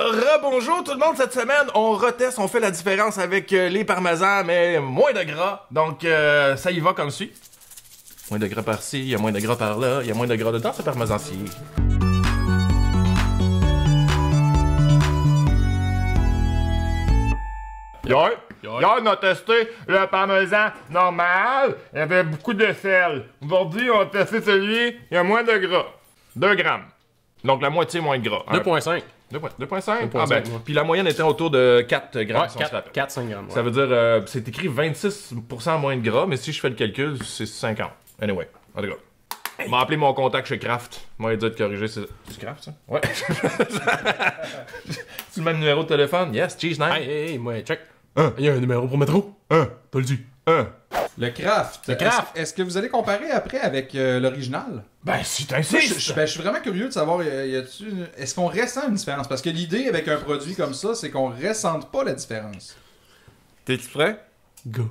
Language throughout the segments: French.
Rebonjour tout le monde, cette semaine, on reteste, on fait la différence avec les parmesans, mais moins de gras. Donc, ça y va comme suit. Moins de gras par-ci, il y a moins de gras par-là, il y a moins de gras dedans, ce parmesan-ci. Hier, on a testé le parmesan normal, il y avait beaucoup de sel. Aujourd'hui, on a testé celui, il y a moins de gras. 2 grammes. Donc, la moitié moins de gras. 2,5. 2,5? Ah ben, puis la moyenne était autour de 4 grammes. Ouais, 4-5 grammes. Ouais. Ça veut dire, c'est écrit 26% moins de gras, mais si je fais le calcul, c'est 50. Anyway, en tout cas. On m'a appelé mon contact chez Kraft. Moi, il dit de corriger. C'est Kraft, ça? Ouais. C'est le même numéro de téléphone? Yes, cheese night. Hey, moi, check. Il y a un numéro pour métro. T'as le dit. Le Kraft. Est-ce que vous allez comparer après avec l'original? Ben, si t'insistes. Je suis vraiment curieux de savoir, est-ce qu'on ressent une différence? Parce que l'idée avec un produit comme ça, c'est qu'on ressente pas la différence. T'es-tu prêt? Go.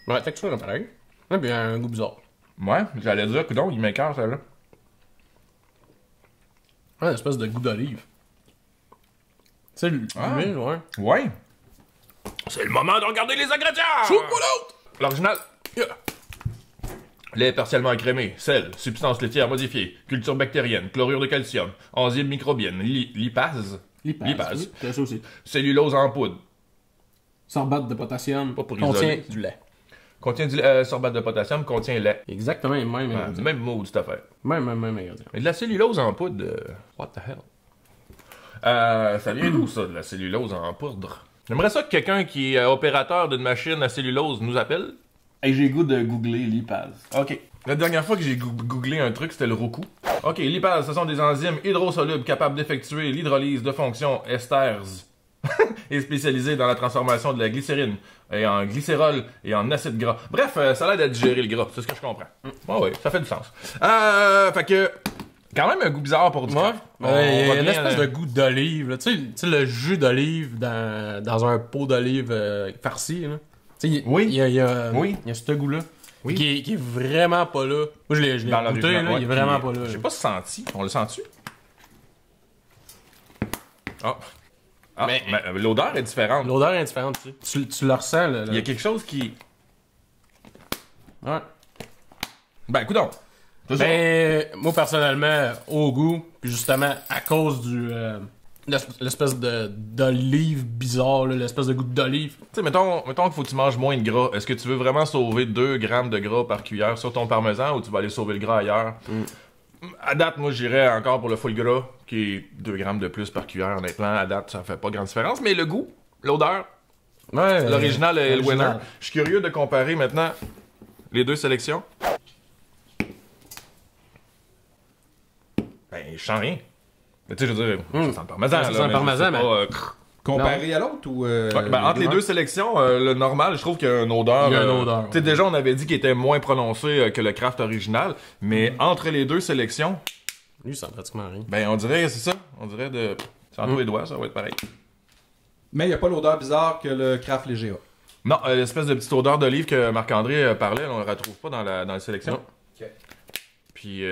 Ouais, texture est pareil. Ouais, puis un goût bizarre. Ouais, j'allais dire, coudonc, il m'écarte, ça, là. Ouais, une espèce de goût d'olive. Tu sais, l'huile, ouais. Ouais. C'est le moment de regarder les ingrédients! Chocolat! L'original. Yeah. Lait partiellement écrémé, sel, substance laitière modifiée, culture bactérienne, chlorure de calcium, enzymes microbiennes, lipase. Lipase. Oui, ça aussi. Cellulose en poudre. Sorbate de potassium. Pas pour contient isoler. du lait. Contient du sorbate de potassium, contient lait. Exactement le même ingrédient. Même mot, cette affaire. Même ingrédient. Mais de la cellulose en poudre, what the hell? Ça vient d'où, ça, de la cellulose en poudre? J'aimerais ça que quelqu'un qui est opérateur d'une machine à cellulose nous appelle. Hey, j'ai goût de googler lipase. OK. La dernière fois que j'ai googlé un truc, c'était le Roku. OK, lipase, ce sont des enzymes hydrosolubles capables d'effectuer l'hydrolyse de fonctions esters et spécialisées dans la transformation de la glycérine et en glycérol et en acide gras. Bref, ça a l'air de digérer le gras, c'est ce que je comprends. Oui, ça fait du sens. Fait que... Quand même un goût bizarre pour du craft. Il y a une espèce de goût d'olive. Tu sais, le jus d'olive dans un pot d'olive farci. Là. Oui. Il y a ce goût-là. Oui. Qui est vraiment pas là. Moi, je l'ai goûté, là, il est vraiment pas là. J'ai pas senti. On le sent-tu? Mais l'odeur est différente. L'odeur est différente, tu sais. Tu le ressens, là. Il y a quelque chose qui... Ouais. Ben, coudonc. Ben, moi, personnellement, au goût, puis justement, à cause du... l'espèce d'olive bizarre, là, l'espèce de goût d'olive. Tu sais, mettons qu'il faut que tu manges moins de gras. Est-ce que tu veux vraiment sauver 2 grammes de gras par cuillère sur ton parmesan ou tu vas aller sauver le gras ailleurs? À date, moi, j'irais encore pour le full gras, qui est 2 grammes de plus par cuillère. Honnêtement, à date, ça fait pas grande différence. Mais le goût, l'odeur, ouais, l'original est le winner. Je suis curieux de comparer maintenant les deux sélections. Ben, je sens rien. Mais tu sais, je veux dire, ça sent le parmesan. Ça sent le parmesan, mais... Comparé à l'autre ou... entre les deux sélections, le normal, je trouve qu'il y a une odeur. Il y a une odeur. Tu sais, déjà, on avait dit qu'il était moins prononcé que le craft original, mais entre les deux sélections... Lui, ça sent pratiquement rien. Ben, on dirait, c'est ça. On dirait de... C'est entre les doigts, ça va être pareil. Mais il n'y a pas l'odeur bizarre que le craft léger a. Non, l'espèce de petite odeur d'olive que Marc-André parlait, on ne la retrouve pas dans la sélection. Non. OK. Puis...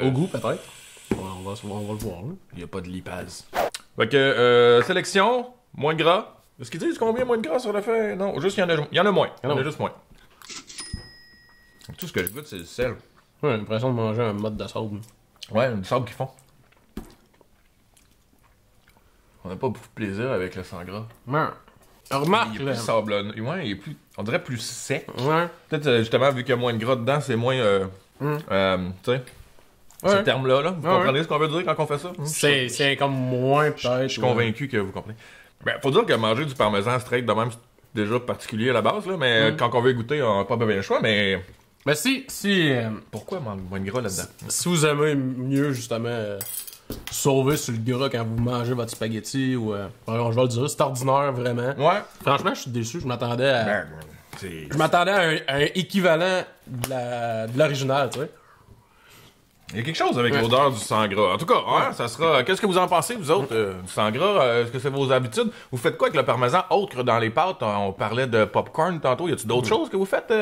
Au goût, peut-être. On va le voir, là. Il n'y a pas de lipase. Fait que, sélection, moins de gras. Est-ce qu'ils disent combien moins de gras sur le fait? Non, juste il y en a moins. Il y en a juste moins. Tout ce que je goûte, c'est le sel. Ouais, j'ai l'impression de manger un mode de sable. Ouais, du sable qu'ils font. On n'a pas beaucoup de plaisir avec le sang gras. Ouais. Remarque, il est plus sablonneux. Ouais, il est plus... On dirait plus sec. Ouais. Peut-être, justement, vu qu'il y a moins de gras dedans, c'est moins... tu sais... Ouais. Ce terme-là, là. Vous comprenez ce qu'on veut dire quand on fait ça? C'est comme moins, peut-être. Je suis convaincu que vous comprenez. Ben, faut dire que manger du parmesan straight de même, c'est déjà particulier à la base, là, mais quand on veut goûter, on n'a pas bien le choix, mais... Mais si... Pourquoi moins de gras là-dedans? Si vous aimez mieux, justement, sauver sur le gras quand vous mangez votre spaghetti, ou... je vais le dire, c'est ordinaire, vraiment. Ouais. Franchement, je suis déçu, je m'attendais à... Je m'attendais à un équivalent de l'original, tu sais. Il y a quelque chose avec l'odeur du sang gras. En tout cas, hein, ça sera. Qu'est-ce que vous en pensez, vous autres, du sang gras? Est-ce que c'est vos habitudes? Vous faites quoi avec le parmesan autre que dans les pâtes? On parlait de popcorn tantôt. Y a-t-il d'autres choses que vous faites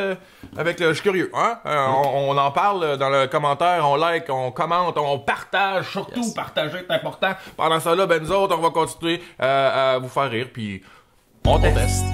avec le. Je suis curieux, hein? On en parle dans le commentaire, on like, on commente, on partage. Surtout, partager, c'est important. Pendant ça, là, ben nous autres, on va continuer à vous faire rire, puis on teste.